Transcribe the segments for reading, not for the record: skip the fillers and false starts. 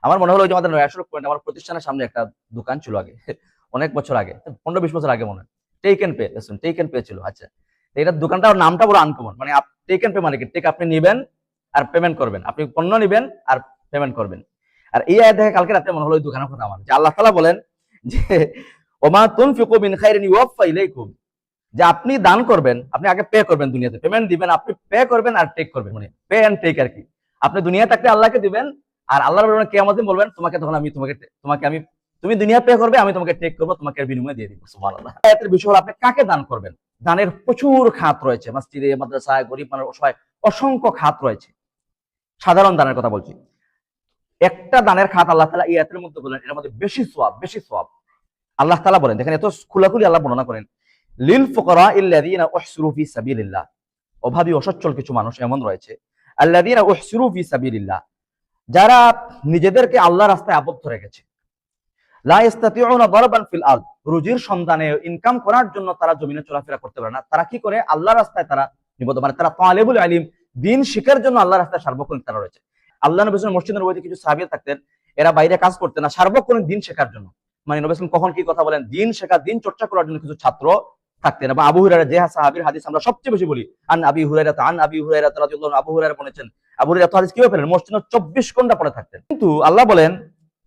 আমার মনে হলো ওই যে আমাদের নয়াসড়ক পয়েন্ট আমার প্রতিষ্ঠানের সামনে একটা দোকান ছিল আগে, অনেক বছর আগে, 15-20 বছর আগে মনে হয়। Take and pay, take and pay ছিল। আচ্ছা, তো এটার দোকানটার নামটা বড় আনকমন, মানে টেক এন্ড পে মানে কি, টেক আপনি নিবেন আর পেমেন্ট করবেন, আপনি পণ্য নিবেন আর পেমেন্ট করবেন। আর এই আয়াত দেখে কালকে রাতে মনে হলো ওই দোকানের কথা আমার, যে আল্লাহ তাআলা বলেন যে ওমা তুনফিকু মিন খাইরিন ইউওয়াফা ইলাইকুম, যে আপনি দান করবেন, আপনি আগে পে করবেন, দুনিয়াতে পেমেন্ট দিবেন, আপনি পে করবেন আর টেক করবেন, মানে পে এন্ড টেক আর কি। আপনি দুনিয়া থাকতে আল্লাহকে দিবেন, আর আল্লাহর বলবেন কিয়ামত দিন বলবেন তোমাকে, তখন আমি তোমাকে আমি, তুমি দুনিয়া পে করবে, আমি তোমাকে টেক করবো, তোমাকে বিনিময়ে দিয়ে দিব। সুবহানাল্লাহ। আয়াতের বিষয় হলো আপনি কাকে দান করবেন। দানের প্রচুর খাত রয়েছে, মসজিদে, মাদ্রাসায়, গরিব মানুষ, অসহায়, অসংখ্য খাত রয়েছে। সাধারণ দানের কথা বলছি। একটা দানের খাত আল্লাহ তাআলা এই আয়াতের মধ্যে বলেন, এর মধ্যে বেশি সওয়াব, বেশি সওয়াব। আল্লাহ তাআলা বলেন, দেখেন এত খোলাখুলি আল্লাহ বর্ণনা করেন, লিল ফুকারা ইল্লাযীনা উহসিরু ফি সাবিলিল্লাহ, অভাবী অসচ্ছল কিছু মানুষ এমন রয়েছে, আল্লাযীনা উহসিরু ফি সাবিলিল্লাহ, যারা নিজেদেরকে আল্লাহর রাস্তায় আবদ্ধ রেখেছে, লা ইস্তাতিউনা দারবান ফিল আরদ, রুজির সন্ধানে ইনকাম করার জন্য তারা জমিনে চলাফেরা করতে পারে না। তারা কি করে? আল্লাহর রাস্তায় তারা নিবদ্ধ, মানে তারা তালিবুল ইলম, দ্বীন শিখার জন্য আল্লাহর রাস্তায় সার্বক্ষণিক তারা রয়েছে। আল্লাহ নবী সাল্লাল্লাহু মসজিদের নববীতে কিছু সাহাবী থাকতেন, এরা বাইরে কাজ করতেন না, সার্বক্ষণিক দ্বীন শেখার জন্য। মানে নবী সাল্লাল্লাহু কখন কি কথা বলেন, দ্বীন শেখা, দ্বীন চর্চা করার জন্য কিছু ছাত্র থাকতেন। এবং আবু হুরায়রা, যে সাহাবীর হাদিস আমরা সবচেয়ে বেশি বলি, আন আবি হুরায়রা রাদিয়াল্লাহু আনহু, আবু হুরায়রা বলেছেন, আবু হুরায়রা হাদিস কিভাবে পেলেন? মসজিদে 24 ঘন্টা পড়ে থাকতেন। কিন্তু আল্লাহ বলেন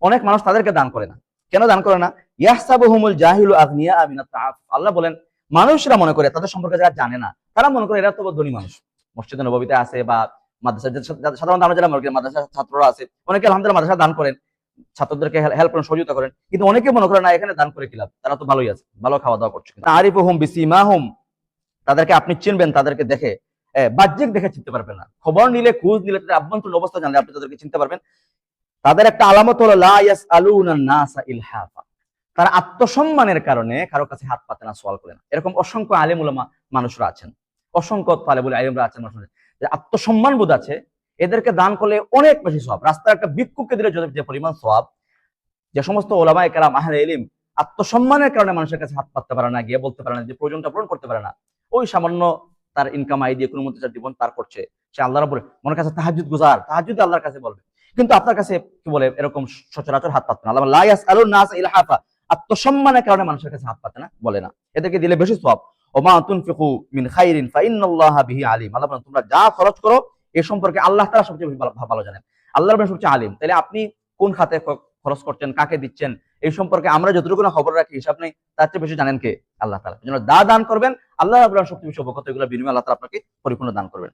অনেক মানুষ তাদেরকে দান করে না। কেন দান করে না? ইয়াহসাবুহুমুল জাহিলু আগনিয়া মিনাত তাআফ, আল্লাহ বলেন মানুষরা মনে করে, তাদের সম্পর্কে যারা জানে না, তারা মনে করে এরা তো ধনী মানুষ, মসজিদে নববীতে আছে বা মাদ্রাসা, সাধারণত আমরা যারা মনে করি মাদ্রাসা ছাত্ররা আছে, অনেকে আলহামদুলিল্লাহ মাদ্রাসা দান করেন, ছাত্রদেরকে হেল্প করেন, সহযোগিতা করেন, কিন্তু অনেকে মনে করে না এখানে দান করে কি লাভ, তারা তো ভালোই আছে, ভালো খাওয়া দাওয়া করছে। আরিফুহুম বিসিমাহুম, তাদেরকে আপনি চিনবেন তাদেরকে দেখে, বাহ্যিক দেখে চিনতে পারবেন না, খবর নিলে, খোঁজ নিলে, তাদের আভ্যন্তরীণ অবস্থা জানলে আপনি তাদেরকে চিনতে পারবেন। তাদের একটা আলামত হলো লা ইয়াসআলুনা নাসা ইলহাফা, তারা আত্মসম্মানের কারণে কারো কাছে হাত পাতে না, সওয়াল করে না। এরকম অসংখ্য আলেম উলামা মানুষরা আছেন, অসংখ্য তালেবুল ইলমরা আছেন, মানুষরা যে আত্মসম্মান বোধ আছে, এদেরকে দান করলে অনেক বেশি সওয়াব। রাস্তার একটা ভিক্ষুককে দিলে যে পরিমাণ সওয়াব, যে সমস্ত ওলামায়ে কেরাম আহলে ইলম আত্মসম্মানের কারণে মানুষের কাছে হাত পাততে পারে না, গিয়ে বলতে পারে না, যে প্রয়োজনটা পূরণ করতে পারে না, ওই সামান্য তার ইনকাম আই দিয়ে কোনো মতে তার জীবন তার করছে, সে আল্লাহর উপরে মনের কাছে তাহাজ্জুদ গুজার, তাহাজ্জুদ আল্লাহর কাছে বলবে, কিন্তু আপনার কাছে কি বলে এরকম সচরাচর হাত পাতবে না। আল্লাহ লা ইয়াসআলুন নাস ইলহাফা, আত্মসম্মানের কারণে মানুষের কাছে হাত পাতে না, বলে না, এদেরকে দিলে বেশি সওয়াব। ওমা তুনফিকু মিন খাইরিন ফাইন্নাল্লাহা বিহি আলিম, আল্লাহ বলেন তোমরা যা খরচ করো এই সম্পর্কে আল্লাহ তাআলা সবচেয়ে বেশি ভালো জানেন, আল্লাহর বেশি সবচেয়ে আলিম। তাহলে আপনি কোন খাতে খরচ করছেন, কাকে দিচ্ছেন, এই সম্পর্কে আমরা যতটুকু না খবর রাখি, হিসাব নেই, তার চেয়ে বেশি জানেন কে? আল্লাহ তাআলা। এই জন্য দান করবেন, আল্লাহ রাব্বুল আলামিন সবচেয়ে বেশি অবগত, এগুলো বিনিময়ে আল্লাহ তাআলা আপনাকে পরিপূর্ণ দান করবেন।